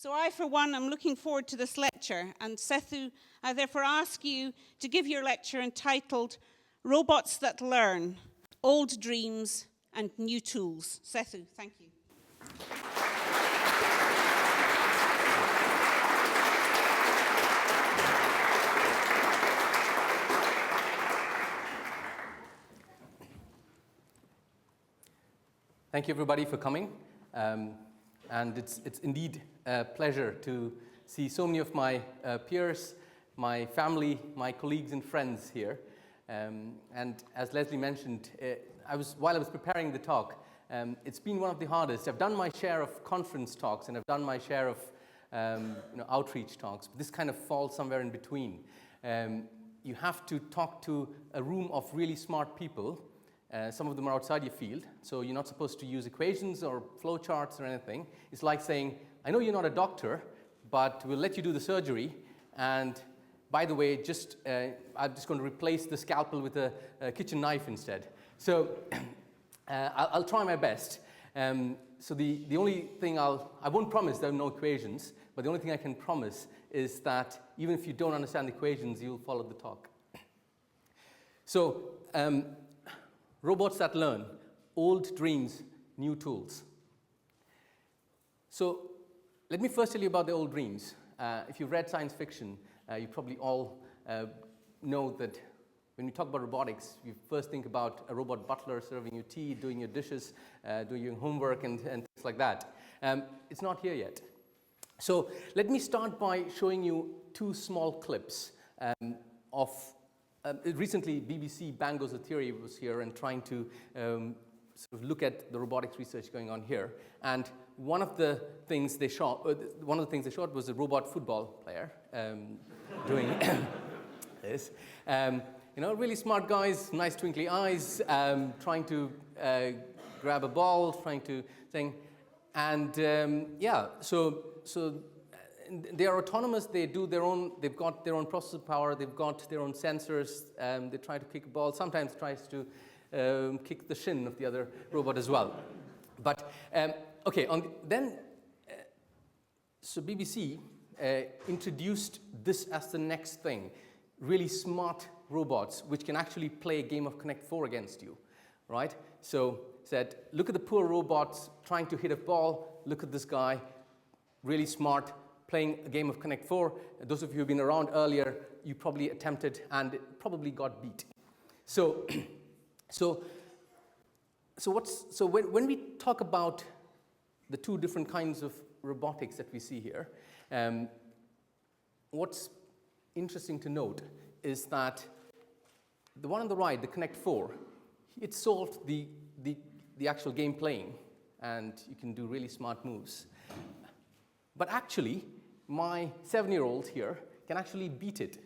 So I, for one, am looking forward to this lecture, and Sethu, I therefore ask you to give your lecture entitled Robots That Learn, Old Dreams and New Tools. Sethu, thank you. Thank you, everybody, for coming. And it's indeed a pleasure to see so many of my peers, my family, my colleagues and friends here. And as Leslie mentioned, while I was preparing the talk, it's been one of the hardest. I've done my share of conference talks and I've done my share of outreach talks, but this kind of falls somewhere in between. You have to talk to a room of really smart people. Some of them are outside your field, so you're not supposed to use equations or flowcharts or anything. It's like saying, I know you're not a doctor, but we'll let you do the surgery, and by the way, I'm just going to replace the scalpel with a kitchen knife instead. So I'll try my best. So the only thing I won't promise there are no equations, but the only thing I can promise is that even if you don't understand the equations, you'll follow the talk. So, robots that learn, old dreams, new tools. So let me first tell you about the old dreams. If you've read science fiction, you probably all know that when we talk about robotics, you first think about a robot butler serving you tea, doing your dishes, doing your homework, and things like that. It's not here yet. So let me start by showing you two small clips of recently, BBC Bango's Theory was here and trying to sort of look at the robotics research going on here. And one of the things they shot was a robot football player doing this. Really smart guys, nice twinkly eyes, trying to grab a ball, trying to thing, and so. They are autonomous, they've got their own processor power, they've got their own sensors, they try to kick a ball, sometimes tries to kick the shin of the other robot as well. But, okay, so BBC introduced this as the next thing, really smart robots which can actually play a game of Connect 4 against you, right? So said, look at the poor robots trying to hit a ball, look at this guy, really smart, playing a game of Connect 4. Those of you who've been around earlier, you probably attempted and probably got beat. So when we talk about the two different kinds of robotics that we see here, what's interesting to note is that the one on the right, the Connect 4, it solved the actual game playing, and you can do really smart moves. But actually, my 7-year-old here can actually beat it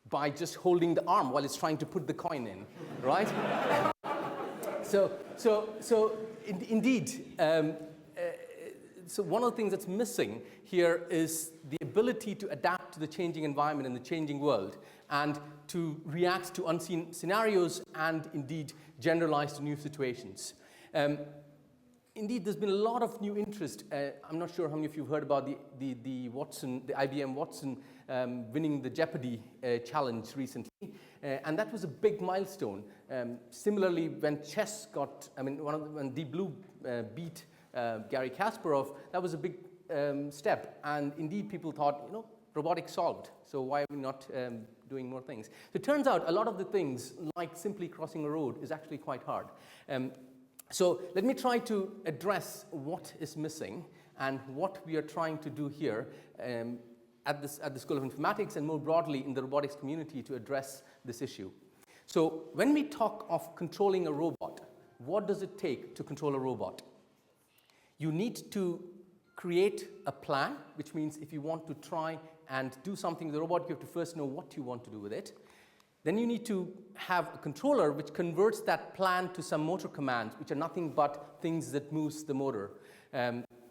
by just holding the arm while it's trying to put the coin in, right? So indeed, so one of the things that's missing here is the ability to adapt to the changing environment and the changing world, and to react to unseen scenarios and indeed generalize to new situations. Indeed, there's been a lot of new interest. I'm not sure how many of you have heard about the Watson, the IBM Watson winning the Jeopardy challenge recently, and that was a big milestone. Similarly, when chess when Deep Blue beat Garry Kasparov, that was a big step. And indeed, people thought, robotics solved. So why are we not doing more things? So it turns out a lot of the things, like simply crossing a road, is actually quite hard. So let me try to address what is missing and what we are trying to do here at the School of Informatics and more broadly in the robotics community to address this issue. So when we talk of controlling a robot, what does it take to control a robot? You need to create a plan, which means if you want to try and do something with the robot, you have to first know what you want to do with it. Then you need to have a controller which converts that plan to some motor commands, which are nothing but things that moves the motor,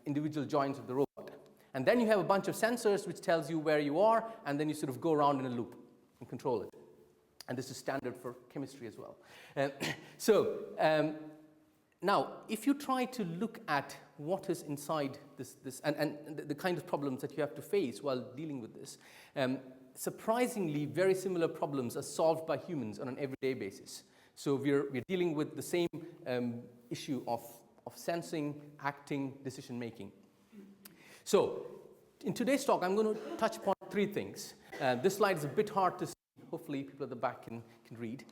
individual joints of the robot. And then you have a bunch of sensors which tells you where you are, and then you sort of go around in a loop and control it. And this is standard for chemistry as well. Now, if you try to look at what is inside this and the kind of problems that you have to face while dealing with this, surprisingly, very similar problems are solved by humans on an everyday basis. So we're dealing with the same issue of sensing, acting, decision making. So in today's talk, I'm going to touch upon three things. This slide is a bit hard to see. Hopefully, people at the back can read.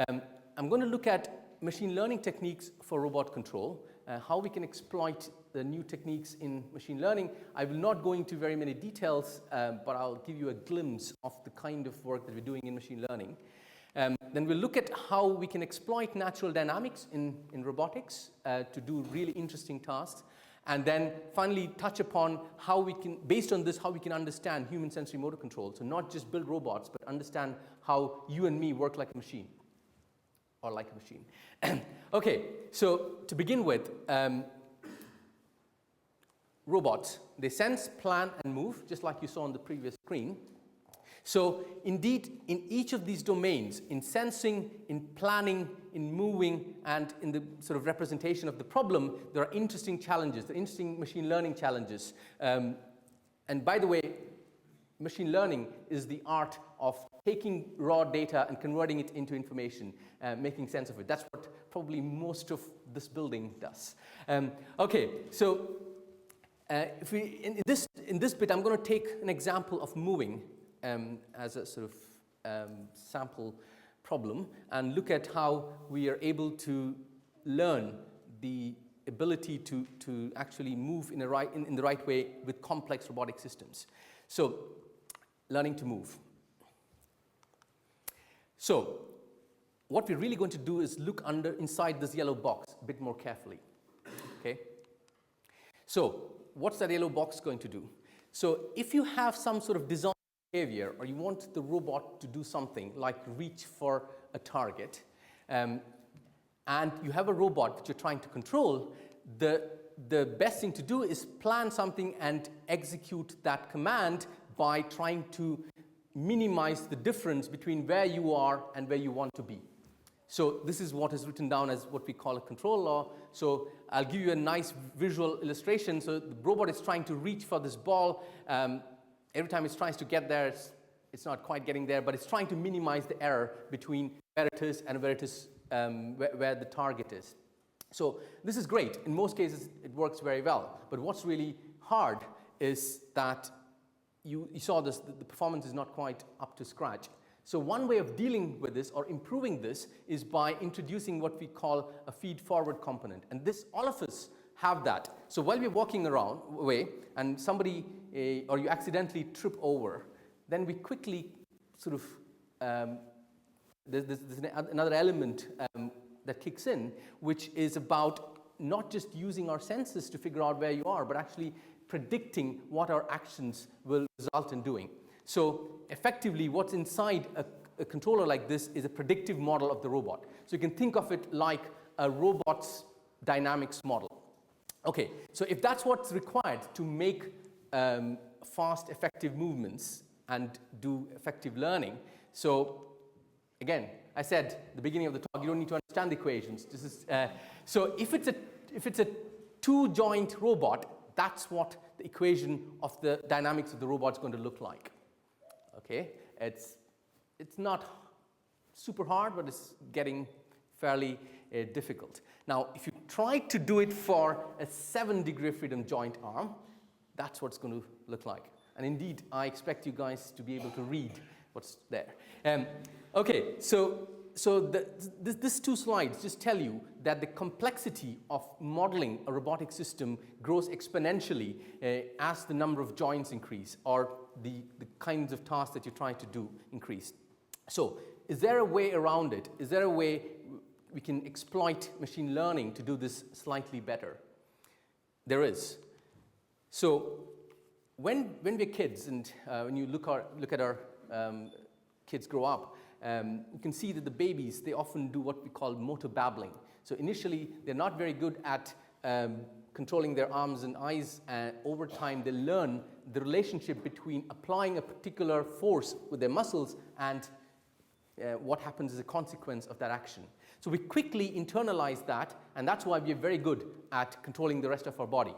I'm going to look at machine learning techniques for robot control, how we can exploit the new techniques in machine learning. I will not go into very many details, but I'll give you a glimpse of the kind of work that we're doing in machine learning. Then we'll look at how we can exploit natural dynamics in robotics to do really interesting tasks. And then finally touch upon how we can, based on this, how we can understand human sensory motor control. So not just build robots, but understand how you and me work like a machine, or like a machine. Okay, so to begin with, robots, they sense, plan, and move, just like you saw on the previous screen. So indeed, in each of these domains, in sensing, in planning, in moving, and in the sort of representation of the problem, there are interesting challenges, there are interesting machine learning challenges. And by the way, machine learning is the art of taking raw data and converting it into information, making sense of it. That's what probably most of this building does. Okay, so if we, in this bit, I'm going to take an example of moving as a sort of sample problem and look at how we are able to learn the ability to actually move in the right way with complex robotic systems. So, learning to move. So, what we're really going to do is look inside this yellow box a bit more carefully. Okay? So, what's that yellow box going to do? So, if you have some sort of design behavior, or you want the robot to do something like reach for a target, and you have a robot that you're trying to control, the best thing to do is plan something and execute that command by trying to minimize the difference between where you are and where you want to be. So this is what is written down as what we call a control law. So I'll give you a nice visual illustration. So the robot is trying to reach for this ball. Every time it tries to get there, it's not quite getting there, but it's trying to minimize the error between where it is and where it is, where the target is. So this is great. In most cases, it works very well. But what's really hard is that you saw this, the performance is not quite up to scratch. So one way of dealing with this or improving this is by introducing what we call a feed-forward component. And this, all of us have that. So while we're walking away and somebody, or you accidentally trip over, then we quickly sort of, there's another element that kicks in, which is about not just using our senses to figure out where you are, but actually predicting what our actions will result in doing. So effectively, what's inside a controller like this is a predictive model of the robot. So you can think of it like a robot's dynamics model. Okay, so if that's what's required to make fast, effective movements and do effective learning, so again, I said at the beginning of the talk, you don't need to understand the equations. This is, so if it's a two-joint robot, that's what the equation of the dynamics of the robot is going to look like. Okay, it's not super hard, but it's getting fairly difficult. Now, if you try to do it for a 7-degree of freedom joint arm, that's what it's going to look like. And indeed, I expect you guys to be able to read what's there. Okay, so these two slides just tell you that the complexity of modeling a robotic system grows exponentially as the number of joints increase or the kinds of tasks that you're trying to do increase. So is there a way around it? Is there a way we can exploit machine learning to do this slightly better? There is. So when we're kids and when you look at our kids grow up, you can see that the babies, they often do what we call motor babbling. So initially, they're not very good at controlling their arms and eyes, and over time, they learn the relationship between applying a particular force with their muscles and what happens as a consequence of that action. So we quickly internalize that, and that's why we're very good at controlling the rest of our body.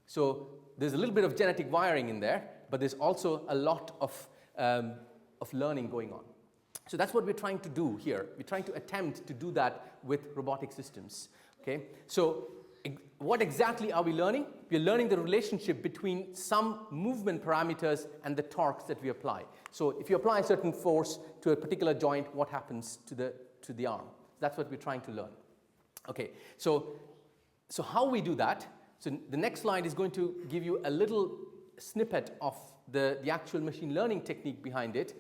So there's a little bit of genetic wiring in there, but there's also a lot of learning going on. So that's what we're trying to do here. We're trying to attempt to do that with robotic systems. Okay? So what exactly are we learning? We're learning the relationship between some movement parameters and the torques that we apply. So if you apply a certain force to a particular joint, what happens to the arm? That's what we're trying to learn. Okay, so how we do that? So the next slide is going to give you a little snippet of the actual machine learning technique behind it.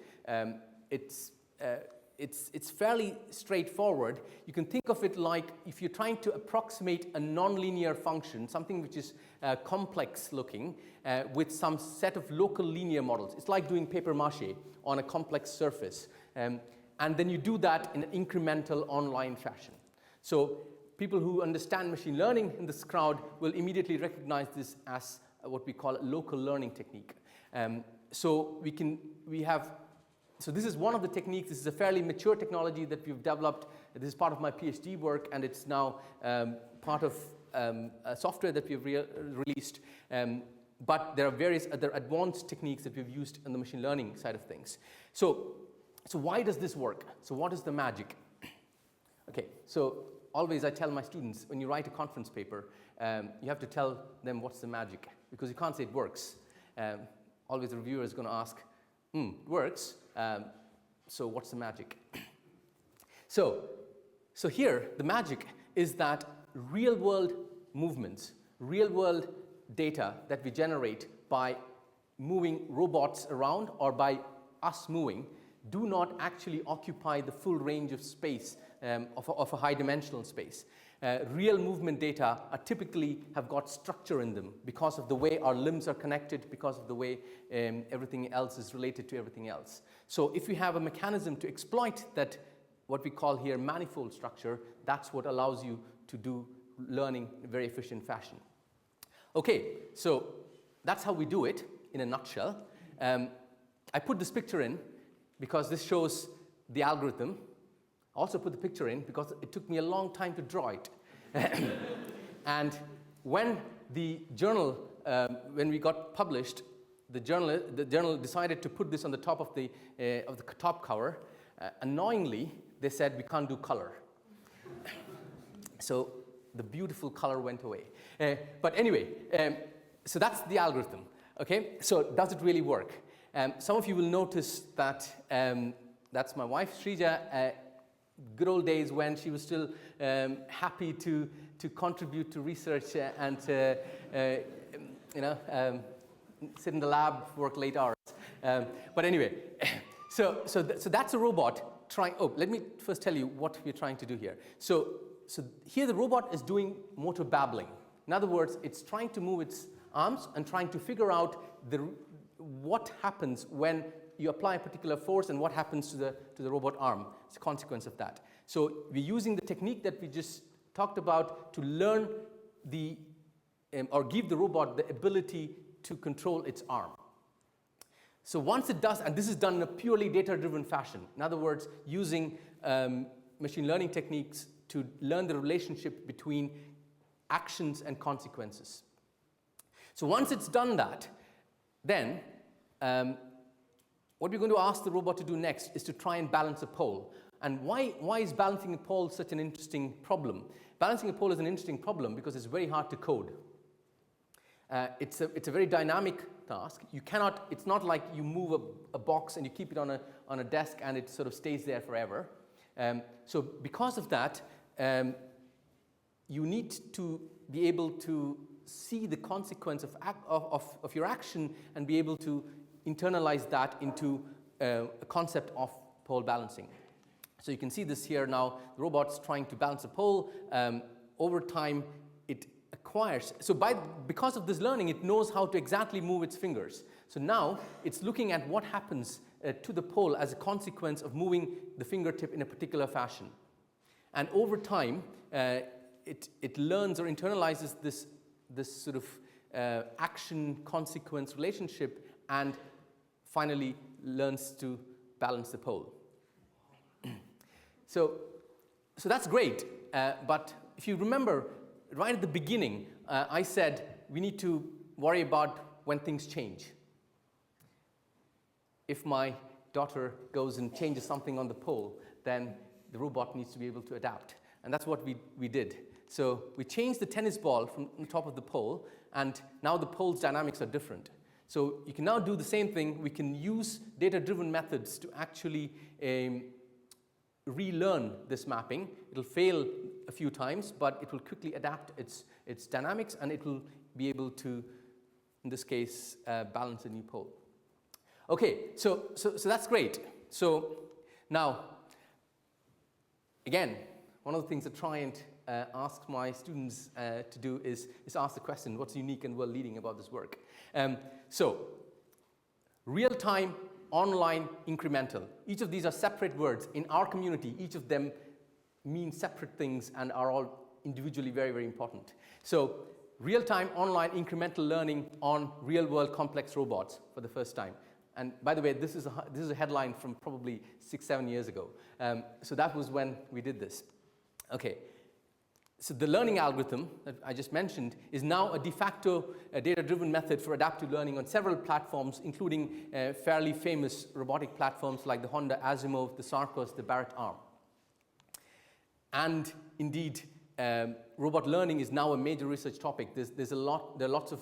It's fairly straightforward. You can think of it like if you're trying to approximate a nonlinear function, something which is complex looking, with some set of local linear models. It's like doing paper mache on a complex surface. And then you do that in an incremental online fashion. So people who understand machine learning in this crowd will immediately recognize this as what we call a local learning technique. So this is one of the techniques. This is a fairly mature technology that we've developed. This is part of my PhD work, and it's now part of software that we've released. But there are various other advanced techniques that we've used on the machine learning side of things. So why does this work? So what is the magic? Okay, so always I tell my students, when you write a conference paper, you have to tell them what's the magic, because you can't say it works. Always the reviewer is going to ask, it works, so what's the magic? So here, the magic is that real-world movements, real-world data that we generate by moving robots around or by us moving do not actually occupy the full range of space, of a high-dimensional space. Real movement data are typically have got structure in them because of the way our limbs are connected, because of the way everything else is related to everything else. So if we have a mechanism to exploit that, what we call here manifold structure, that's what allows you to do learning in a very efficient fashion. Okay, so that's how we do it in a nutshell. I put this picture in because this shows the algorithm. I also put the picture in because it took me a long time to draw it. And when the journal, when we got published, the journal decided to put this on the top of the top cover. Annoyingly, they said we can't do color. So the beautiful color went away. But anyway, so that's the algorithm. Okay, so does it really work? Some of you will notice that that's my wife, Srija. Good old days when she was still happy to contribute to research and sit in the lab, work late hours. But anyway, so that's a robot trying. Oh, let me first tell you what we're trying to do here. So here the robot is doing motor babbling. In other words, it's trying to move its arms and trying to figure out what happens when you apply a particular force and what happens to the robot arm. It's a consequence of that. So we're using the technique that we just talked about to learn or give the robot the ability to control its arm. So once it does, and this is done in a purely data-driven fashion, in other words, using machine learning techniques to learn the relationship between actions and consequences. So once it's done that, then what we're going to ask the robot to do next is to try and balance a pole. And why is balancing a pole such an interesting problem? Balancing a pole is an interesting problem because it's very hard to code. It's a very dynamic task. You cannot. It's not like you move a box and you keep it on a desk and it sort of stays there forever. So because of that, you need to be able to see the consequence of your action and be able to internalize that into a concept of pole balancing. So you can see this here now. The robot's trying to balance a pole. Over time, it acquires. So because of this learning, it knows how to exactly move its fingers. So now it's looking at what happens to the pole as a consequence of moving the fingertip in a particular fashion. And over time, it learns or internalizes this sort of action-consequence relationship and finally learns to balance the pole. So that's great, but if you remember, right at the beginning, I said we need to worry about when things change. If my daughter goes and changes something on the pole, then the robot needs to be able to adapt. And that's what we did. So we changed the tennis ball from the top of the pole, and now the pole's dynamics are different. So you can now do the same thing. We can use data-driven methods to actually relearn this mapping. It'll fail a few times, but it will quickly adapt its dynamics, and it will be able to, in this case, balance a new pole. Okay, so that's great. So now, again, one of the things I try and ask my students to do is ask the question, what's unique and world-leading about this work? So, real-time, online, incremental. Each of these are separate words. In our community, each of them mean separate things and are all individually very, very important. So, real-time, online, incremental learning on real-world complex robots for the first time. And by the way, this is a headline from probably 6-7 years ago. So that was when we did this. Okay. So the learning algorithm that I just mentioned is now a de facto data-driven method for adaptive learning on several platforms, including fairly famous robotic platforms like the HONDA ASIMO, the SARCOS, the Barrett Arm. And indeed, robot learning is now a major research topic. There are lots of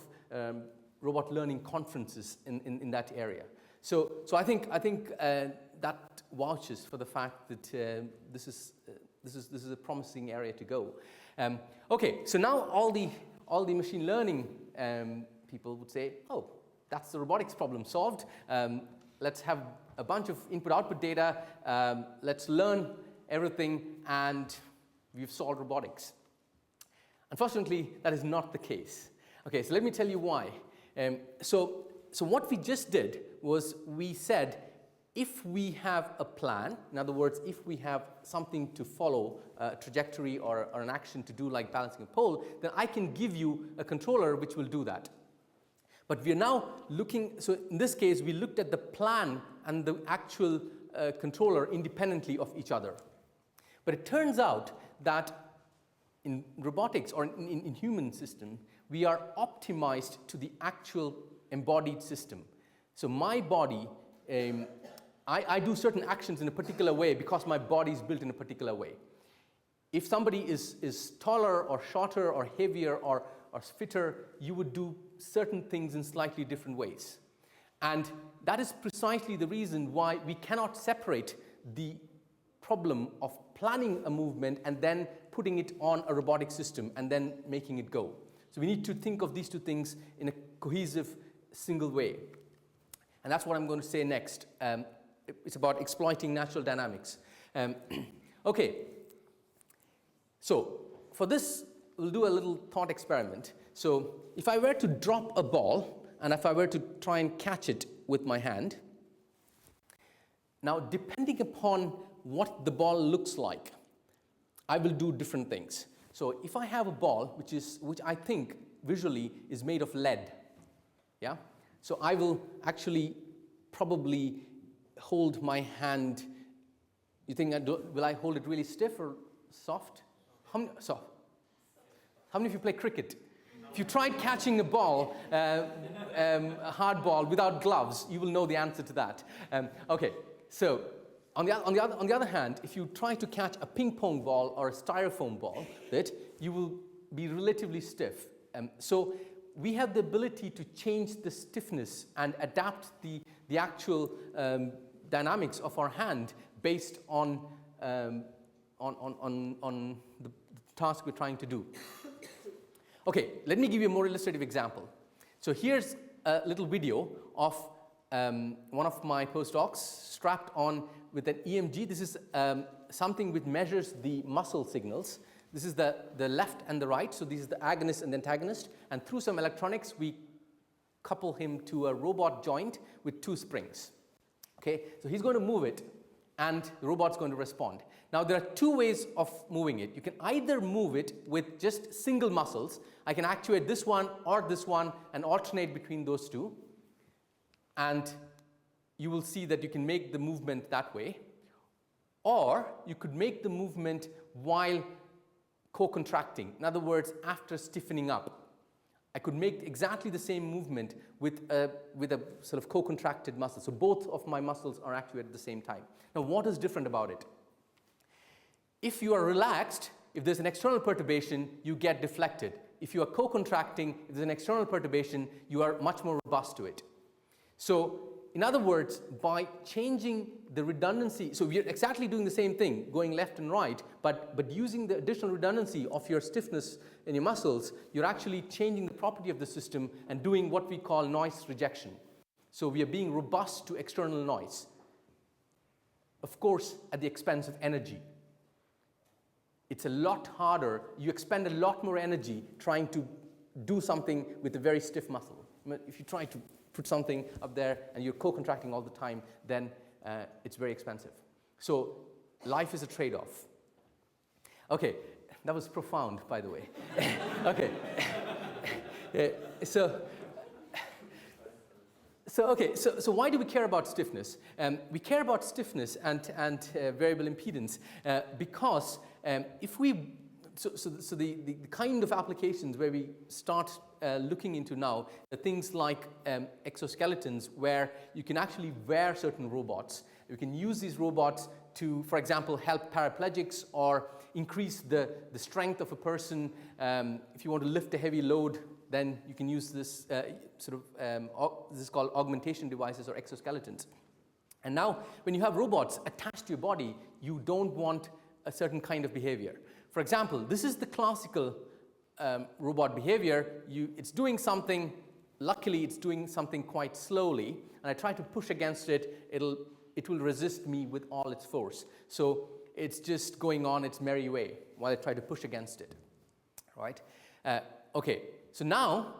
robot learning conferences in that area. So I think that vouches for the fact that this is a promising area to go. Okay, so now all the machine learning people would say, oh, that's the robotics problem solved. Let's have a bunch of input-output data. Let's learn everything, and we've solved robotics. Unfortunately, that is not the case. Okay, so let me tell you why. So what we just did was we said, if we have a plan, in other words, if we have something to follow, a trajectory or an action to do like balancing a pole, then I can give you a controller which will do that. But we are now looking, so in this case, we looked at the plan and the actual controller independently of each other. But it turns out that in robotics or in human system, we are optimized to the actual embodied system. So my body, I do certain actions in a particular way because my body is built in a particular way. If somebody is taller or shorter or heavier or fitter, you would do certain things in slightly different ways. And that is precisely the reason why we cannot separate the problem of planning a movement and then putting it on a robotic system and then making it go. So we need to think of these two things in a cohesive, single way. And that's what I'm going to say next. It's about exploiting natural dynamics. Okay. So for this, we'll do a little thought experiment. So if I were to drop a ball, and if I were to try and catch it with my hand, now depending upon what the ball looks like, I will do different things. So if I have a ball which I think visually is made of lead, yeah? So I will actually probably hold my hand. You think will I hold it really stiff or soft? Soft. How many of you play cricket? If you tried catching a ball, a hard ball without gloves, you will know the answer to that. Okay, so on the other hand, if you try to catch a ping pong ball or a styrofoam ball, you will be relatively stiff. So we have the ability to change the stiffness and adapt the actual dynamics of our hand based on the task we're trying to do. Okay, let me give you a more illustrative example. So here's a little video of one of my postdocs strapped on with an EMG. This is something which measures the muscle signals. This is the left and the right, so this is the agonist and the antagonist. And through some electronics, we couple him to a robot joint with 2 springs. Okay, so he's going to move it, and the robot's going to respond. Now, there are 2 ways of moving it. You can either move it with just single muscles. I can actuate this one and alternate between those 2. And you will see that you can make the movement that way. Or you could make the movement while co-contracting. In other words, after stiffening up. I could make exactly the same movement with a sort of co-contracted muscle. So both of my muscles are actuated at the same time. Now, what is different about it? If you are relaxed, if there's an external perturbation, you get deflected. If you are co-contracting, if there's an external perturbation, you are much more robust to it. So, in other words, by changing the redundancy, so we're exactly doing the same thing, going left and right, but using the additional redundancy of your stiffness in your muscles, you're actually changing the property of the system and doing what we call noise rejection. So we are being robust to external noise. Of course, at the expense of energy. It's a lot harder, you expend a lot more energy trying to do something with a very stiff muscle. If you try to put something up there and you're co-contracting all the time, then it's very expensive. So life is a trade-off. Okay, that was profound, by the way. Okay. So why do we care about stiffness? We care about stiffness and variable impedance because if we, the kind of applications where we start looking into now are things like exoskeletons, where you can actually wear certain robots. You can use these robots to, for example, help paraplegics or increase the strength of a person. If you want to lift a heavy load, then you can use this this is called augmentation devices or exoskeletons. And now, when you have robots attached to your body, you don't want a certain kind of behavior. For example, this is the classical robot behavior. It's doing something, luckily it's doing something quite slowly, and I try to push against it, it will resist me with all its force. So it's just going on its merry way while I try to push against it, right? Okay, so now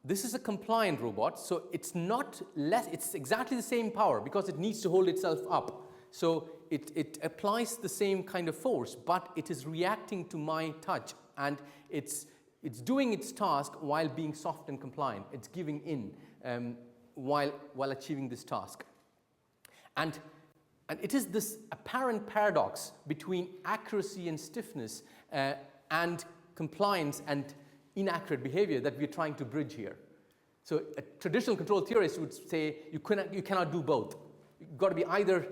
this is a compliant robot, so it's not less, it's exactly the same power because it needs to hold itself up. So it applies the same kind of force, but it is reacting to my touch, and it's doing its task while being soft and compliant. It's giving in while achieving this task. And it is this apparent paradox between accuracy and stiffness and compliance and inaccurate behavior that we're trying to bridge here. So a traditional control theorist would say you cannot do both. You've got to be either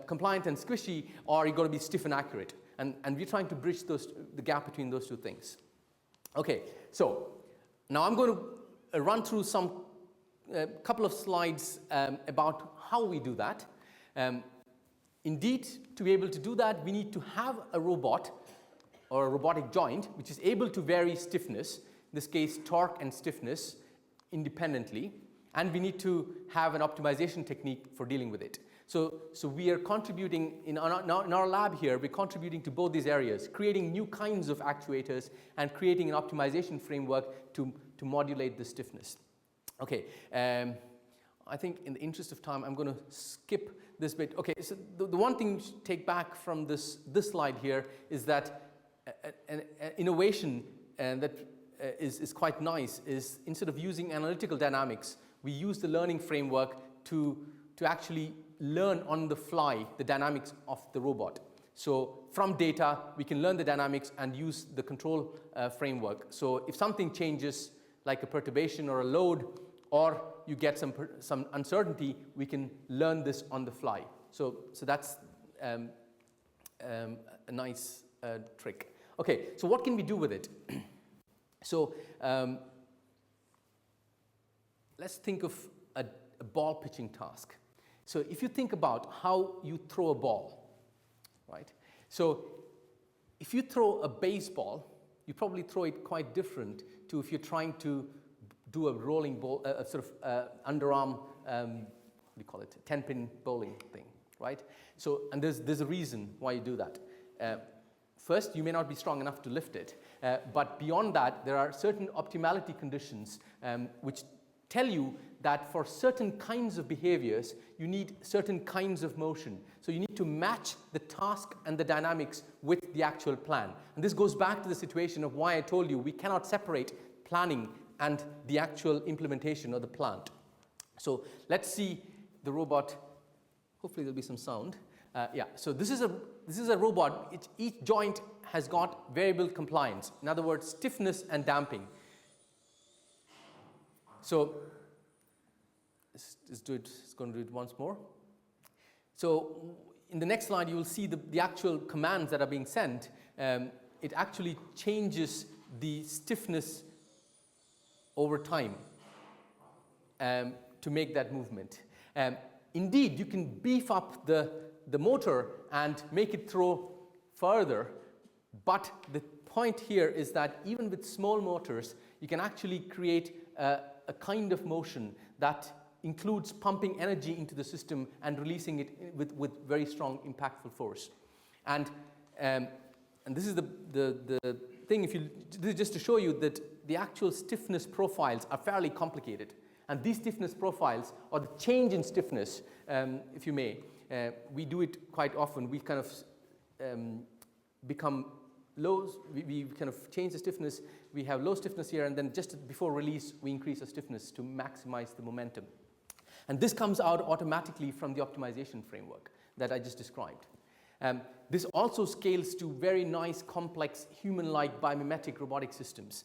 compliant and squishy, or you've got to be stiff and accurate. And we're trying to bridge the gap between those two things. Okay, so now I'm going to run through a couple of slides about how we do that. Indeed, to be able to do that, we need to have a robot or a robotic joint which is able to vary stiffness, in this case torque and stiffness, independently, and we need to have an optimization technique for dealing with it. So we are contributing, in our lab here, we're contributing to both these areas, creating new kinds of actuators and creating an optimization framework to modulate the stiffness. Okay, I think in the interest of time, I'm going to skip this bit. Okay, so the one thing to take back from this slide here is that an innovation that is quite nice is, instead of using analytical dynamics, we use the learning framework to actually learn on the fly the dynamics of the robot. So from data, we can learn the dynamics and use the control framework. So if something changes, like a perturbation or a load, or you get some uncertainty, we can learn this on the fly. So that's a nice trick. Okay, so what can we do with it? So let's think of a ball pitching task. So if you think about how you throw a ball, right? So if you throw a baseball, you probably throw it quite different to if you're trying to do a rolling ball, a sort of underarm, what do you call it, 10-pin bowling thing, right? So, and there's a reason why you do that. First, you may not be strong enough to lift it, but beyond that, there are certain optimality conditions which tell you that for certain kinds of behaviors, you need certain kinds of motion. So you need to match the task and the dynamics with the actual plan. And this goes back to the situation of why I told you we cannot separate planning and the actual implementation of the plant. So let's see the robot. Hopefully there'll be some sound. Yeah, so this is a robot. Each joint has got variable compliance. In other words, stiffness and damping. So let's do it. It's going to do it once more. So in the next slide, you will see the actual commands that are being sent. It actually changes the stiffness over time to make that movement. Indeed, you can beef up the motor and make it throw further, but the point here is that even with small motors, you can actually create a kind of motion that includes pumping energy into the system and releasing it with very strong impactful force. And this is the thing, this is just to show you that the actual stiffness profiles are fairly complicated. And these stiffness profiles, or the change in stiffness, if you may, we do it quite often. We kind of become low, we kind of change the stiffness. We have low stiffness here, and then just before release, we increase the stiffness to maximize the momentum. And this comes out automatically from the optimization framework that I just described. This also scales to very nice, complex, human-like biomimetic robotic systems.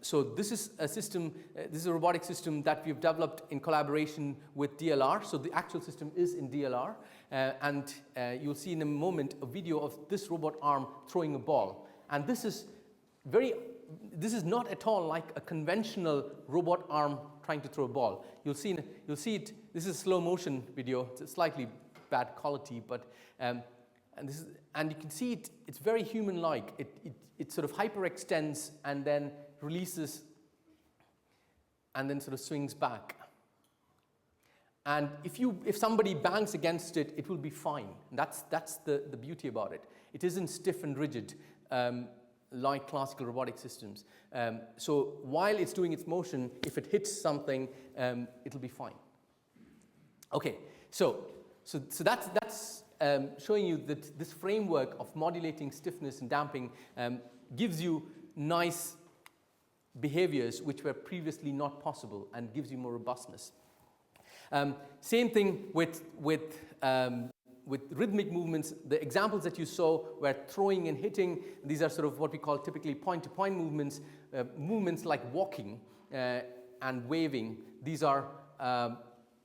So this is a system, this is a robotic system that we've developed in collaboration with DLR. So the actual system is in DLR. And you'll see in a moment a video of this robot arm throwing a ball. And this is not at all like a conventional robot arm trying to throw a ball. You'll see it, this is a slow motion video. It's a slightly bad quality, but and you can see it's very human-like. It sort of hyperextends and then releases and then sort of swings back. And if somebody bangs against it, it will be fine. That's the beauty about it. It isn't stiff and rigid like classical robotic systems. So while it's doing its motion, if it hits something, it'll be fine. Okay, so that's showing you that this framework of modulating stiffness and damping gives you nice behaviors which were previously not possible and gives you more robustness. Same thing with rhythmic movements. The examples that you saw were throwing and hitting. These are sort of what we call typically point-to-point movements, movements like walking and waving. These are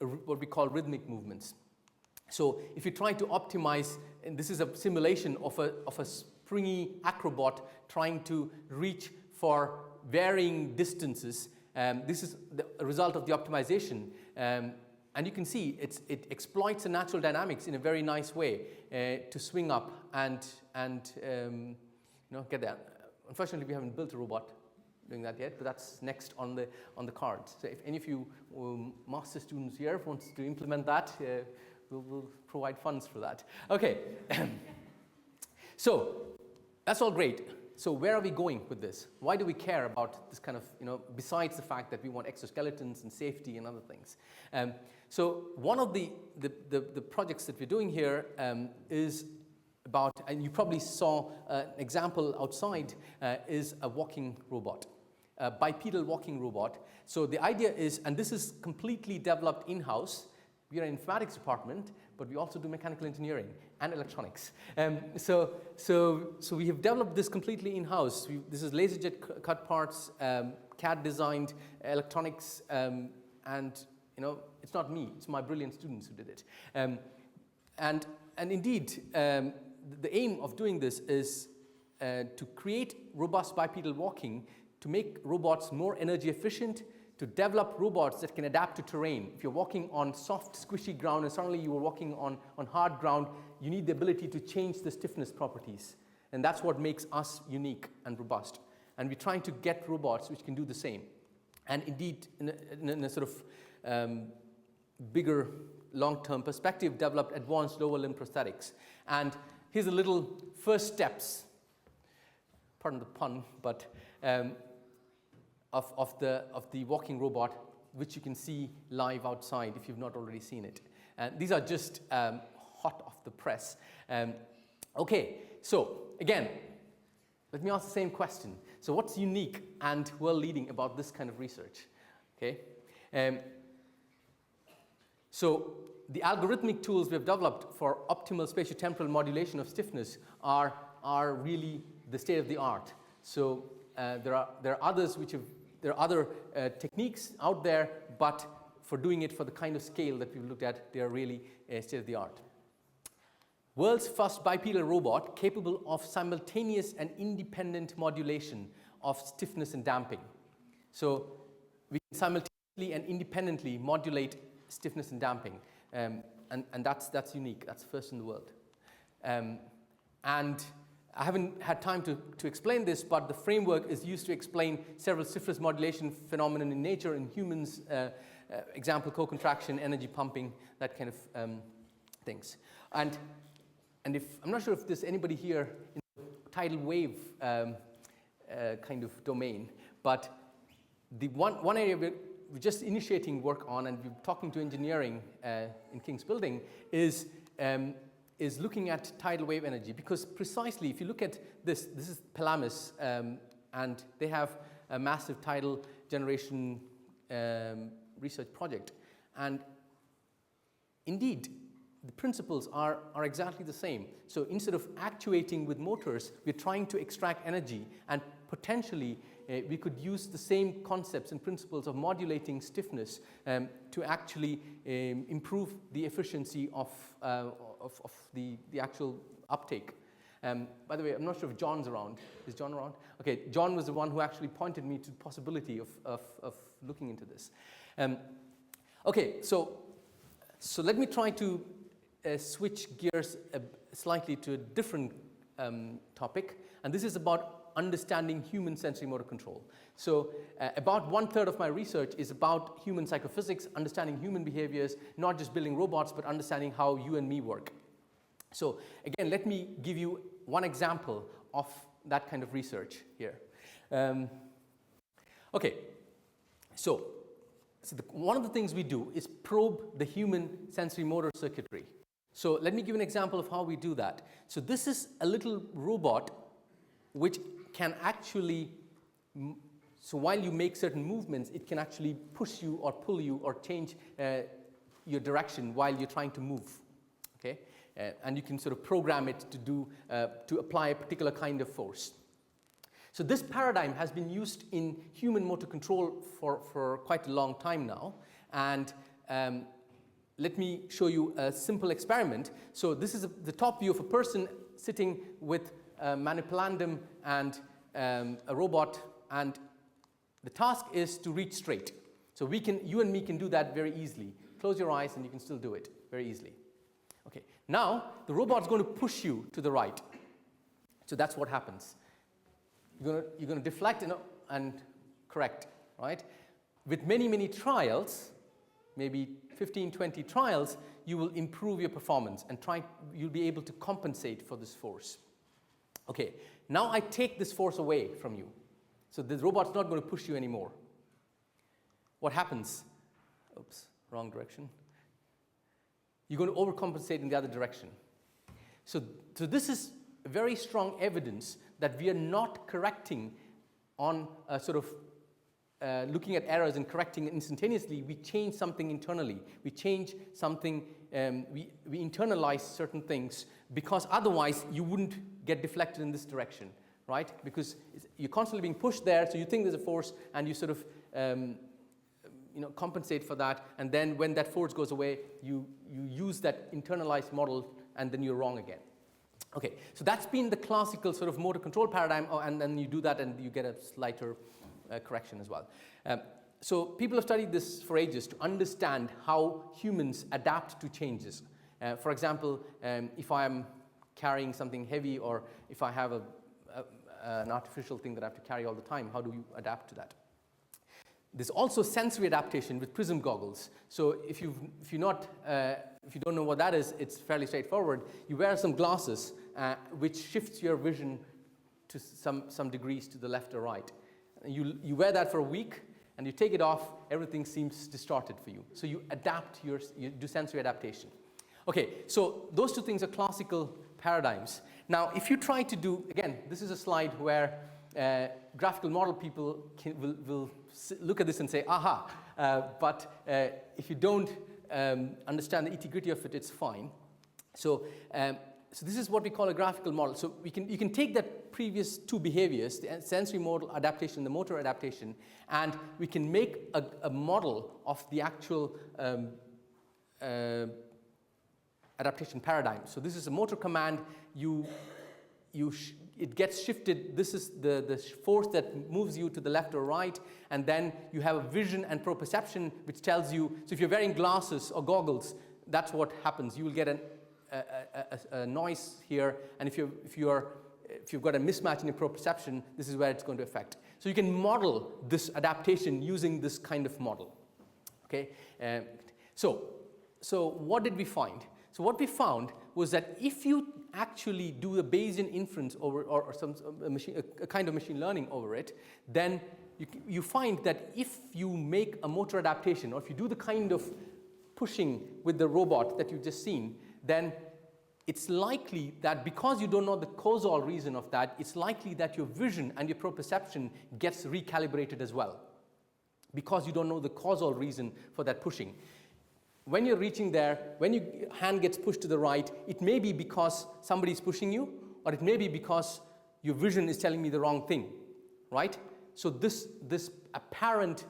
what we call rhythmic movements. So if you try to optimize, and this is a simulation of a springy acrobat trying to reach for varying distances, this is the result of the optimization. And you can see it exploits the natural dynamics in a very nice way to swing up and get there. Unfortunately, we haven't built a robot doing that yet, but that's next on the cards. So if any of you master students here wants to implement that, we'll provide funds for that. Okay, so that's all great. So where are we going with this? Why do we care about this kind of, besides the fact that we want exoskeletons and safety and other things? So one of the projects that we're doing here is about, and you probably saw an example outside, is a walking robot, a bipedal walking robot. So the idea is, and this is completely developed in-house. We are an informatics department, but we also do mechanical engineering and electronics. So we have developed this completely in-house. This is laser jet cut parts, CAD designed electronics, and it's not me, it's my brilliant students who did it. And indeed, the aim of doing this is to create robust bipedal walking, to make robots more energy efficient, to develop robots that can adapt to terrain. If you're walking on soft, squishy ground and suddenly you are walking on hard ground, you need the ability to change the stiffness properties. And that's what makes us unique and robust. And we're trying to get robots which can do the same. And indeed, in a sort of bigger long-term perspective, developed advanced lower limb prosthetics. And here's a little first steps, pardon the pun, but of the walking robot, which you can see live outside if you've not already seen it. And these are just hot off the press. Okay, so again, let me ask the same question. So what's unique and world-leading about this kind of research? Okay, so the algorithmic tools we've developed for optimal spatiotemporal modulation of stiffness are really the state of the art. So there are others there are other techniques out there, but for doing it for the kind of scale that we've looked at, they are really state of the art. World's first bipedal robot capable of simultaneous and independent modulation of stiffness and damping. So we can simultaneously and independently modulate stiffness and damping, and that's unique. That's first in the world. And I haven't had time to explain this, but the framework is used to explain several stiffness modulation phenomena in nature, in humans, example, co-contraction, energy pumping, that kind of things. And if I'm not sure if there's anybody here in the tidal wave kind of domain, but the one area we're just initiating work on, and we're talking to engineering in King's Building, is looking at tidal wave energy, because precisely if you look at this is Pelamis, and they have a massive tidal generation research project, and indeed the principles are exactly the same. So instead of actuating with motors, we're trying to extract energy, and potentially we could use the same concepts and principles of modulating stiffness to actually improve the efficiency of the actual uptake. By the way, I'm not sure if John's around. Is John around? Okay, John was the one who actually pointed me to the possibility of looking into this. Okay, so let me try to switch gears slightly to a different topic, and this is about understanding human sensorimotor control. So about 1/3 of my research is about human psychophysics, understanding human behaviors, not just building robots, but understanding how you and me work. So again, let me give you one example of that kind of research here. Okay, so one of the things we do is probe the human sensorimotor circuitry. So let me give an example of how we do that. So this is a little robot which can actually, so while you make certain movements, it can actually push you or pull you or change your direction while you're trying to move, okay? And you can sort of program it to apply a particular kind of force. So this paradigm has been used in human motor control for quite a long time now, and let me show you a simple experiment. So this is the top view of a person sitting with manipulandum and a robot, and the task is to reach straight. So you and me can do that very easily. Close your eyes and you can still do it very easily. Okay, now the robot's going to push you to the right. So that's what happens. You're going to deflect and correct, right? With many trials, maybe 15, 20 trials, you will improve your performance and you'll be able to compensate for this force. Okay, now I take this force away from you. So the robot's not going to push you anymore. What happens? Oops, wrong direction. You're going to overcompensate in the other direction. So this is very strong evidence that we are not correcting on sort of looking at errors and correcting instantaneously. We change something internally. We change something, we internalize certain things, because otherwise you wouldn't get deflected in this direction, right? Because you're constantly being pushed there, so you think there's a force, and you sort of compensate for that, and then when that force goes away, you use that internalized model, and then you're wrong again. Okay, so that's been the classical sort of motor control paradigm, and then you do that and you get a slighter correction as well. So people have studied this for ages to understand how humans adapt to changes. For example, if I am carrying something heavy, or if I have an artificial thing that I have to carry all the time, how do you adapt to that? There's also sensory adaptation with prism goggles. So if you don't know what that is, it's fairly straightforward. You wear some glasses which shifts your vision to some degrees to the left or right. You wear that for a week, and you take it off, everything seems distorted for you. So you do sensory adaptation. Okay, so those two things are classical paradigms. Now, if you try to do, again, this is a slide where graphical model people will look at this and say, aha, but if you don't understand the integrity of it, it's fine. So, so this is what we call a graphical model. So you can take that previous two behaviors, the sensory modal adaptation, the motor adaptation, and we can make a model of the actual adaptation paradigm. So this is a motor command. It gets shifted. This is the force that moves you to the left or right, and then you have a vision and proprioception, which tells you. So if you're wearing glasses or goggles, that's what happens. You will get a noise here, and if you've got a mismatch in your proprioception, this is where it's going to affect. So you can model this adaptation using this kind of model. Okay. So what did we find? So what we found was that if you actually do a Bayesian inference over, or a kind of machine learning over it, then you find that if you make a motor adaptation, or if you do the kind of pushing with the robot that you've just seen, then it's likely that because you don't know the causal reason of that, it's likely that your vision and your proprioception gets recalibrated as well, because you don't know the causal reason for that pushing. When you're reaching there, when your hand gets pushed to the right, it may be because somebody's pushing you, or it may be because your vision is telling me the wrong thing, right? So this apparent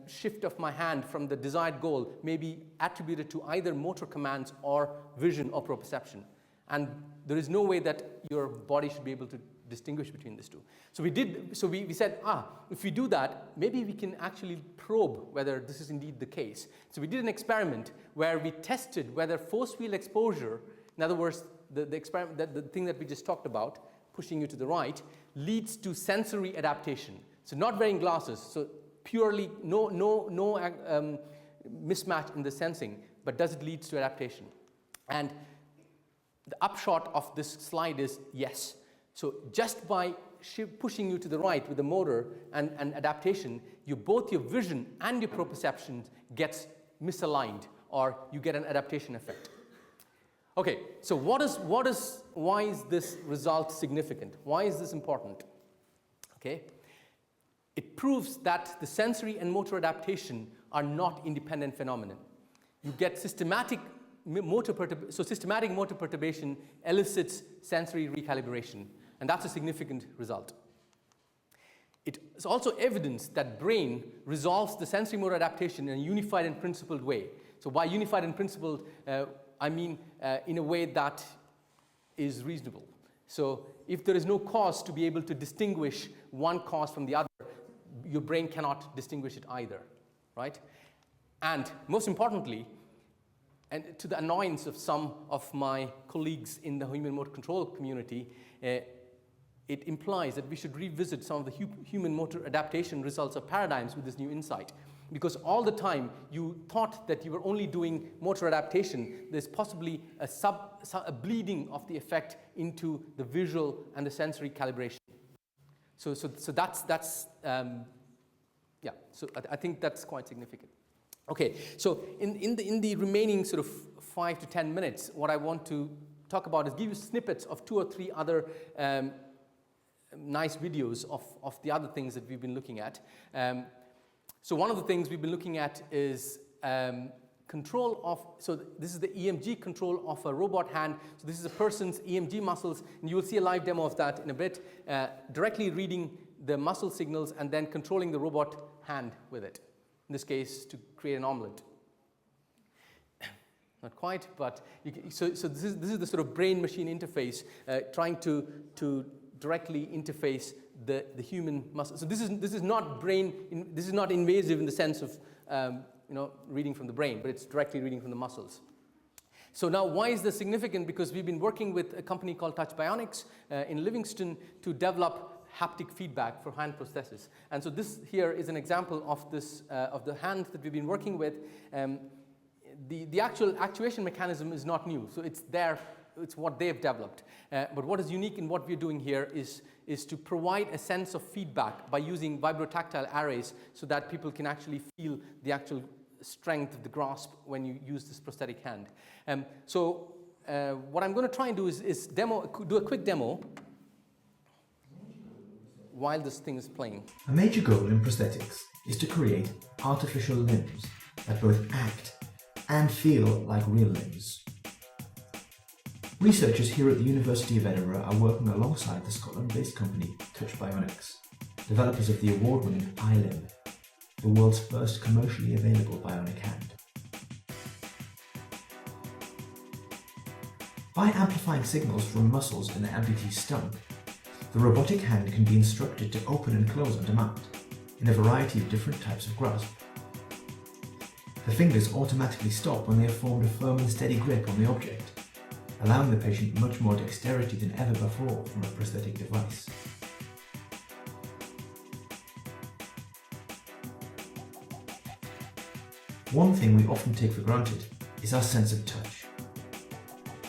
shift of my hand from the desired goal may be attributed to either motor commands or vision or proprioception. And there is no way that your body should be able to distinguish between these two. So we said, if we do that, maybe we can actually probe whether this is indeed the case. So we did an experiment where we tested whether force field exposure, in other words, the thing that we just talked about, pushing you to the right, leads to sensory adaptation. So not wearing glasses, so purely no mismatch in the sensing, but does it lead to adaptation? And the upshot of this slide is yes. So just by pushing you to the right with the motor and adaptation, both your vision and your proprioception gets misaligned, or you get an adaptation effect. Okay, so why is this result significant? Why is this important? Okay, it proves that the sensory and motor adaptation are not independent phenomena. You get systematic motor perturbation elicits sensory recalibration, and that's a significant result. It is also evidence that brain resolves the sensory motor adaptation in a unified and principled way. So by unified and principled, I mean in a way that is reasonable. So if there is no cause to be able to distinguish one cause from the other, your brain cannot distinguish it either, right? And most importantly, and to the annoyance of some of my colleagues in the human motor control community, it implies that we should revisit some of the human motor adaptation results of paradigms with this new insight. Because all the time you thought that you were only doing motor adaptation, there's possibly a bleeding of the effect into the visual and the sensory calibration. So that's yeah. So I think that's quite significant. Okay. So in the remaining sort of 5 to 10 minutes, what I want to talk about is give you snippets of 2 or 3 other nice videos of the other things that we've been looking at. So one of the things we've been looking at is control of, so this is the EMG control of a robot hand. So this is a person's EMG muscles, and you will see a live demo of that in a bit, directly reading the muscle signals and then controlling the robot hand with it. In this case, to create an omelet. Not quite, but so this is the sort of brain-machine interface trying to directly interface the human muscle. So this is not this is not invasive in the sense of reading from the brain, but it's directly reading from the muscles. So now, why is this significant? Because we've been working with a company called Touch Bionics in Livingston to develop haptic feedback for hand prostheses. And so this here is an example of this of the hand that we've been working with. The actual actuation mechanism is not new, so it's there. It's what they've developed. But what is unique in what we're doing here is to provide a sense of feedback by using vibrotactile arrays so that people can actually feel the actual strength of the grasp when you use this prosthetic hand. So what I'm going to try and do is do a quick demo while this thing is playing. A major goal in prosthetics is to create artificial limbs that both act and feel like real limbs. Researchers here at the University of Edinburgh are working alongside the Scotland-based company Touch Bionics, developers of the award-winning iLIMB, the world's first commercially available bionic hand. By amplifying signals from muscles in the amputee's stomach, the robotic hand can be instructed to open and close on demand in a variety of different types of grasp. The fingers automatically stop when they have formed a firm and steady grip on the object, allowing the patient much more dexterity than ever before from a prosthetic device. One thing we often take for granted is our sense of touch.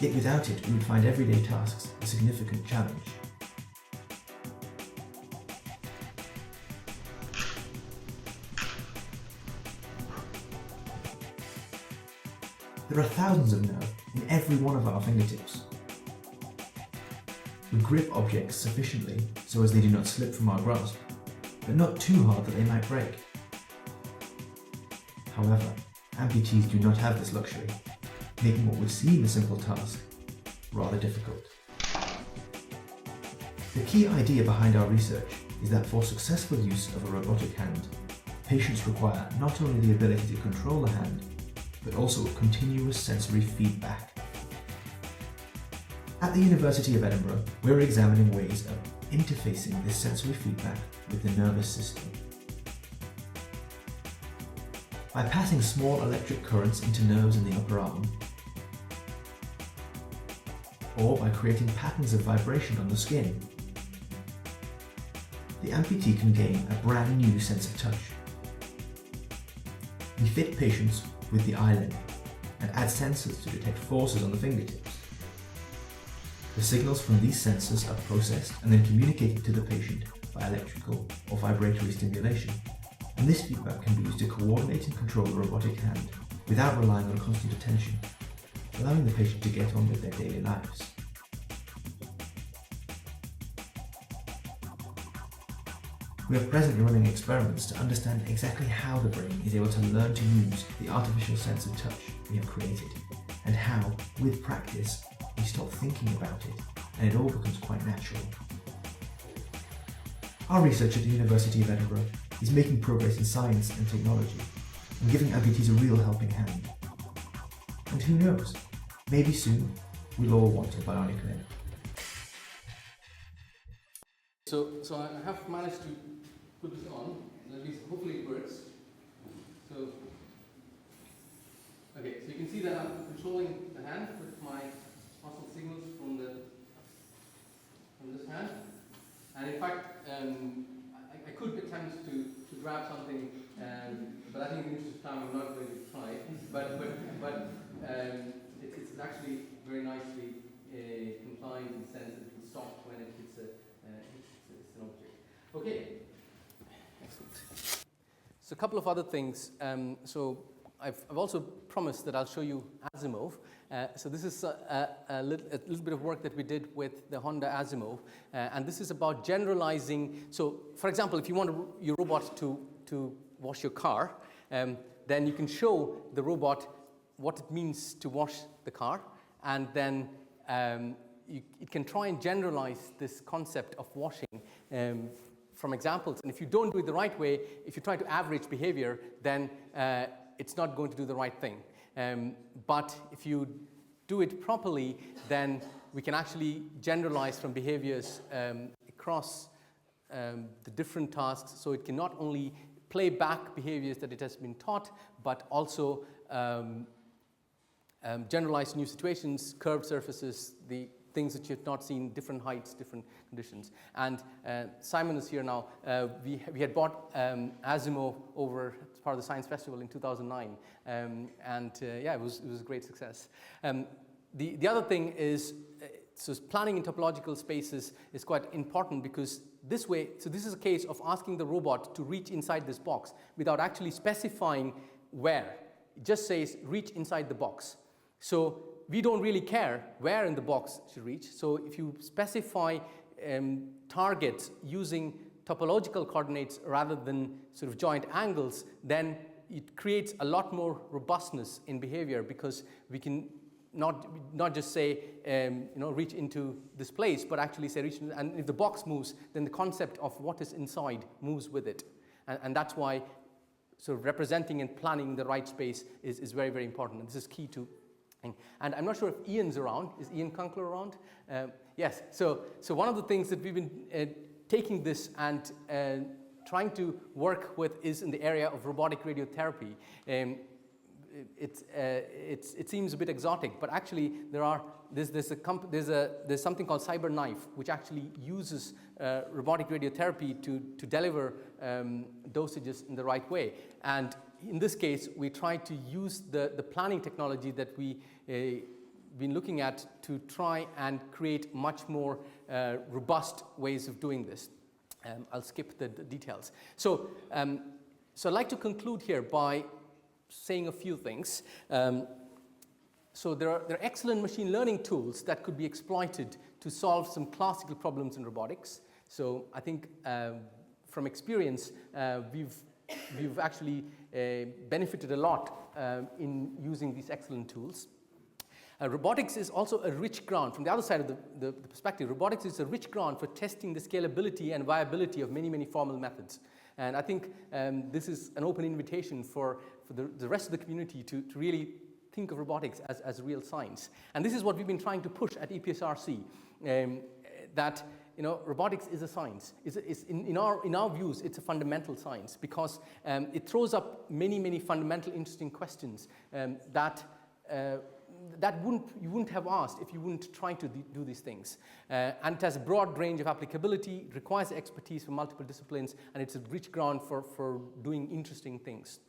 Yet without it, we would find everyday tasks a significant challenge. There are thousands of nerves in every one of our fingertips. We grip objects sufficiently so as they do not slip from our grasp, but not too hard that they might break. However, amputees do not have this luxury, making what would seem a simple task rather difficult. The key idea behind our research is that for successful use of a robotic hand, patients require not only the ability to control the hand, but also continuous sensory feedback. At the University of Edinburgh, we're examining ways of interfacing this sensory feedback with the nervous system. By passing small electric currents into nerves in the upper arm, or by creating patterns of vibration on the skin, the amputee can gain a brand new sense of touch. We fit patients with the iLIMB and add sensors to detect forces on the fingertips. The signals from these sensors are processed and then communicated to the patient by electrical or vibratory stimulation, and this feedback can be used to coordinate and control the robotic hand without relying on constant attention, allowing the patient to get on with their daily lives. We are presently running experiments to understand exactly how the brain is able to learn to use the artificial sense of touch we have created, and how, with practice, we stop thinking about it and it all becomes quite natural. Our research at the University of Edinburgh is making progress in science and technology and giving amputees a real helping hand. And who knows, maybe soon we'll all want a bionic limb. So I have managed to put this on, at least hopefully it works. So, okay, so you can see that I'm controlling the hand with my muscle signals from this hand. And in fact, I could attempt to grab something, but I think in the interest of time I'm not going to try. But it's actually very nicely compliant in the sense that it will stop when it hits an object. Okay. Excellent. So a couple of other things. So I've also promised that I'll show you ASIMO. So this is a little bit of work that we did with the HONDA ASIMO, and this is about generalizing. So, for example, if you want your robot to wash your car, then you can show the robot what it means to wash the car, and then it can try and generalize this concept of washing from examples. And if you don't do it the right way, if you try to average behavior, then it's not going to do the right thing. But if you do it properly, then we can actually generalize from behaviors across the different tasks, so it can not only play back behaviors that it has been taught, but also generalize new situations, curved surfaces, the things that you've not seen, different heights, different conditions. And Simon is here now. We had bought ASIMO over as part of the Science Festival in 2009. Yeah, it was a great success. The other thing is, so planning in topological spaces is quite important, because this way, so this is a case of asking the robot to reach inside this box without actually specifying where. It just says reach inside the box. So we don't really care where in the box it should reach. So if you specify targets using topological coordinates rather than sort of joint angles, then it creates a lot more robustness in behavior, because we can not just say, reach into this place, but actually say reach, and if the box moves, then the concept of what is inside moves with it. And that's why sort of representing and planning the right space is very, very important. And this is key to, and I'm not sure if Ian's around. Is Ian Kunkler around? Yes, so one of the things that we've been taking this and trying to work with is in the area of robotic radiotherapy. It seems a bit exotic, but actually there's something called CyberKnife, which actually uses robotic radiotherapy to deliver dosages in the right way. And in this case, we try to use the planning technology that we been looking at to try and create much more robust ways of doing this. I'll skip the details. So I'd like to conclude here by saying a few things. So there are excellent machine learning tools that could be exploited to solve some classical problems in robotics. So I think from experience, we've actually benefited a lot in using these excellent tools. Robotics is also a rich ground. From the other side of the perspective, robotics is a rich ground for testing the scalability and viability of many, many formal methods. And I think this is an open invitation for the rest of the community to really think of robotics as real science. And this is what we've been trying to push at EPSRC, that robotics is a science. In our views, it's a fundamental science, because it throws up many, many fundamental interesting questions that you wouldn't have asked if you wouldn't try to do these things. And it has a broad range of applicability, it requires expertise from multiple disciplines, and it's a rich ground for doing interesting things.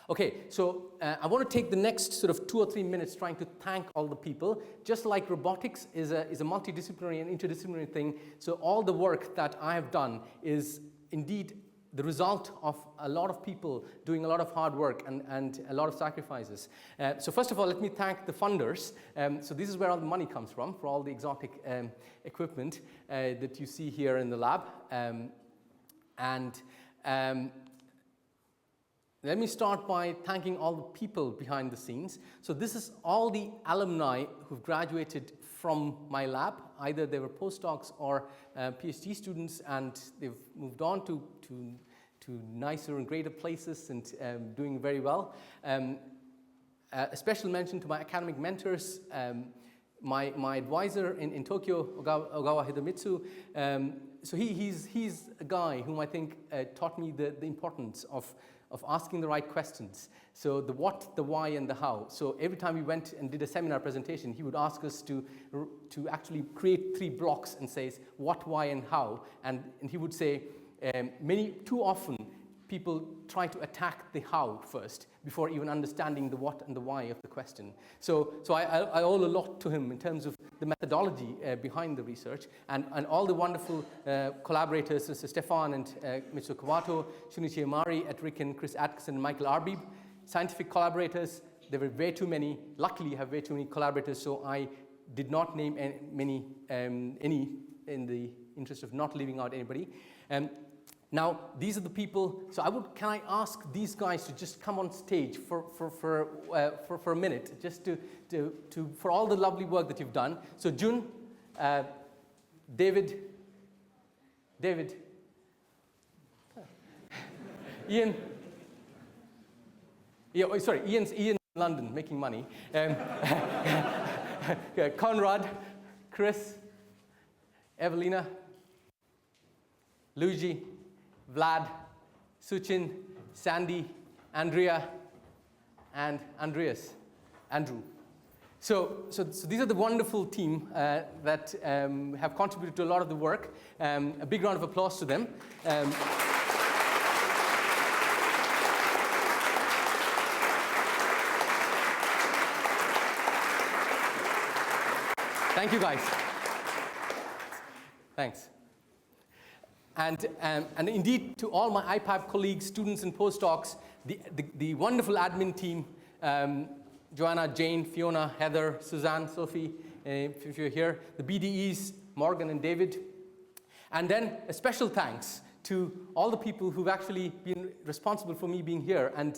Okay, so I want to take the next sort of 2 or 3 minutes trying to thank all the people. Just like robotics is a multidisciplinary and interdisciplinary thing, so all the work that I have done is indeed the result of a lot of people doing a lot of hard work and a lot of sacrifices. So first of all, let me thank the funders. So this is where all the money comes from, for all the exotic equipment that you see here in the lab. Let me start by thanking all the people behind the scenes. So this is all the alumni who've graduated from my lab. Either they were postdocs or PhD students, and they've moved on to nicer and greater places and doing very well. A special mention to my academic mentors, my advisor in Tokyo, Ogawa Hidemitsu. So he's a guy whom I think taught me the importance of asking the right questions. So the what, the why, and the how. So every time we went and did a seminar presentation, he would ask us to actually create 3 blocks and say what, why, and how. And he would say, too often people try to attack the how first before even understanding the what and the why of the question. So I owe a lot to him in terms of the methodology behind the research, and all the wonderful collaborators, Mr. Stefan and Mr. Kawato, Shunichi Amari, Edric and Chris Atkinson, and Michael Arbib. Scientific collaborators, there were way too many. Luckily, I have way too many collaborators, so I did not name any in the interest of not leaving out anybody. Now, these are the people, so can I ask these guys to just come on stage for a minute, just for all the lovely work that you've done. So Jun, David, Ian, Ian's in London making money. Conrad, Chris, Evelina, Luigi, Vlad, Suchin, Sandy, Andrea, and Andrew. So these are the wonderful team that have contributed to a lot of the work. A big round of applause to them. Thank you, guys. Thanks. And indeed, to all my IPAB colleagues, students, and postdocs, the wonderful admin team, Joanna, Jane, Fiona, Heather, Suzanne, Sophie, if you're here, the BDEs, Morgan and David. And then a special thanks to all the people who've actually been responsible for me being here and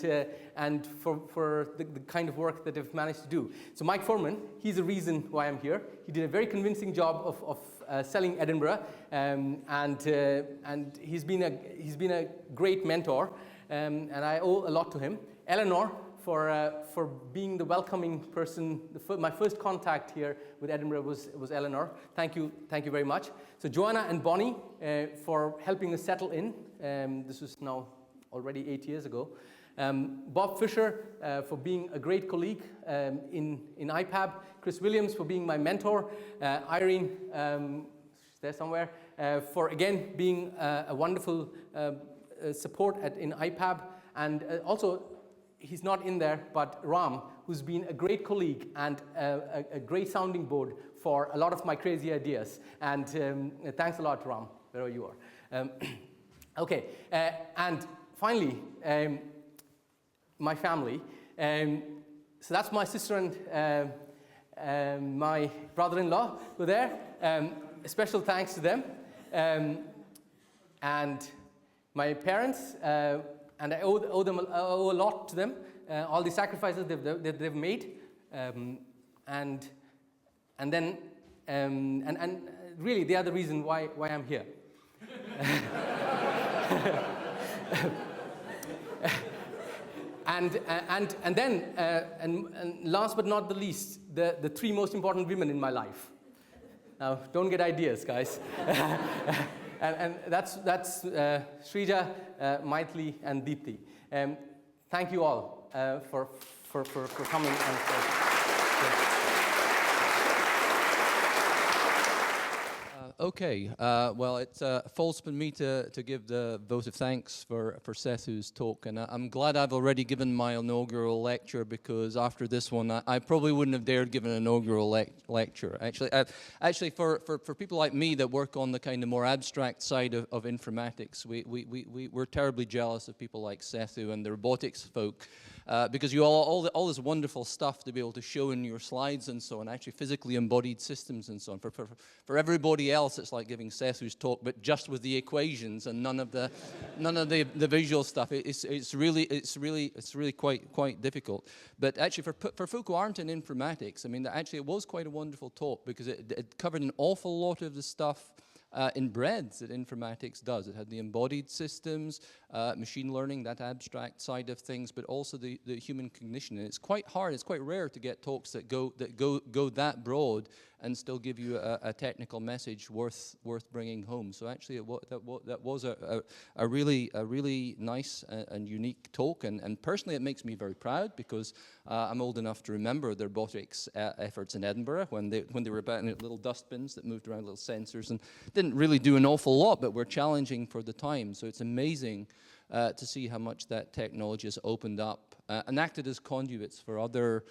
for the kind of work that they've managed to do. So Mike Foreman, he's the reason why I'm here. He did a very convincing job of selling Edinburgh, and he's been a great mentor, and I owe a lot to him. Eleanor, for being the welcoming person. My first contact here with Edinburgh was Eleanor. Thank you very much. So Joanna and Bonnie for helping us settle in. This was now already 8 years ago. Bob Fisher for being a great colleague in IPAB. Chris Williams for being my mentor. Irene, there somewhere, for again being a wonderful support in IPAB, and also, he's not in there, but Ram, who's been a great colleague and a great sounding board for a lot of my crazy ideas. And thanks a lot, Ram, wherever you are. Okay, and finally, my family. So that's my sister and my brother-in-law who are there. A special thanks to them. And my parents, and I owe a lot to them, all the sacrifices they've made, and really they are the reason why I'm here. and last but not the least, the three most important women in my life. Now, don't get ideas, guys. And that's Shrija, Maithili, and Deepthi. Thank you all for coming. Okay, well, it falls upon me to give the vote of thanks for Sethu's talk, and I'm glad I've already given my inaugural lecture, because after this one, I probably wouldn't have dared give an inaugural lecture. Actually, for people like me that work on the kind of more abstract side of informatics, we're terribly jealous of people like Sethu and the robotics folk, because you all this wonderful stuff to be able to show in your slides and so on, actually physically embodied systems and so on. For everybody else, it's like giving Sethu's talk, but just with the equations and none of the visual stuff. It's really quite difficult. But actually, for folk who aren't in informatics, I mean, actually it was quite a wonderful talk, because it covered an awful lot of the stuff in breadth that informatics does. It had the embodied systems, machine learning, that abstract side of things, but also the human cognition. And it's quite hard, it's quite rare to get talks that go that broad and still give you a technical message worth bringing home. So actually, that was a really nice and unique talk. And personally, it makes me very proud, because I'm old enough to remember the robotics efforts in Edinburgh when they were about in little dustbins that moved around, little sensors, and didn't really do an awful lot, but were challenging for the time. So it's amazing to see how much that technology has opened up and acted as conduits for other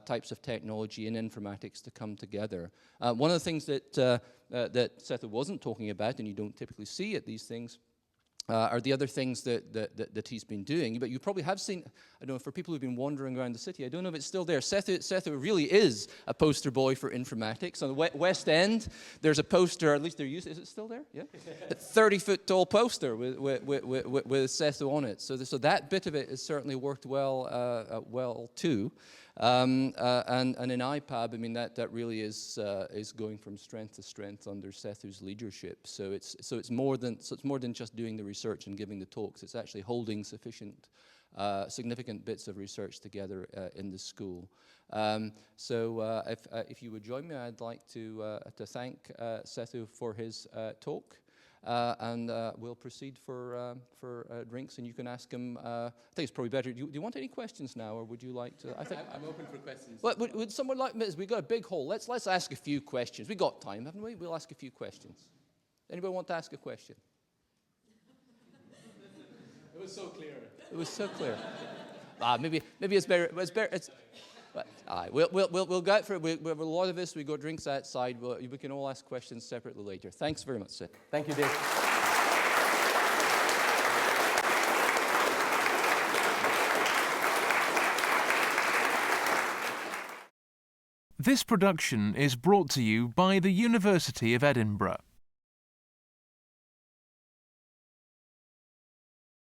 types of technology in informatics to come together. One of the things that Sethu wasn't talking about, and you don't typically see at these things, are the other things that he's been doing. But you probably have seen, I don't know, for people who've been wandering around the city, I don't know if it's still there. Sethu really is a poster boy for informatics. On the West End, there's a poster, at least they're used, is it still there? Yeah. A 30-foot tall poster with Sethu on it. So that bit of it has certainly worked well too. And in IPAB, I mean, that really is going from strength to strength under Sethu's leadership. So it's more than just doing the research and giving the talks. It's actually holding significant bits of research together in the school. So if you would join me, I'd like to thank Sethu for his talk. And we'll proceed for drinks, and you can ask him. I think it's probably better. Do you want any questions now, or would you like to? I think I'm open for questions. Well, would someone like me? We've got a big hall. Let's ask a few questions. We got time, haven't we? We'll ask a few questions. Anybody want to ask a question? It was so clear. It was so clear. Maybe it's better. But we'll go out for it. We have a lot of this. We got drinks outside. We can all ask questions separately later. Thanks very much, Seth. Thank you, Dave. This production is brought to you by the University of Edinburgh.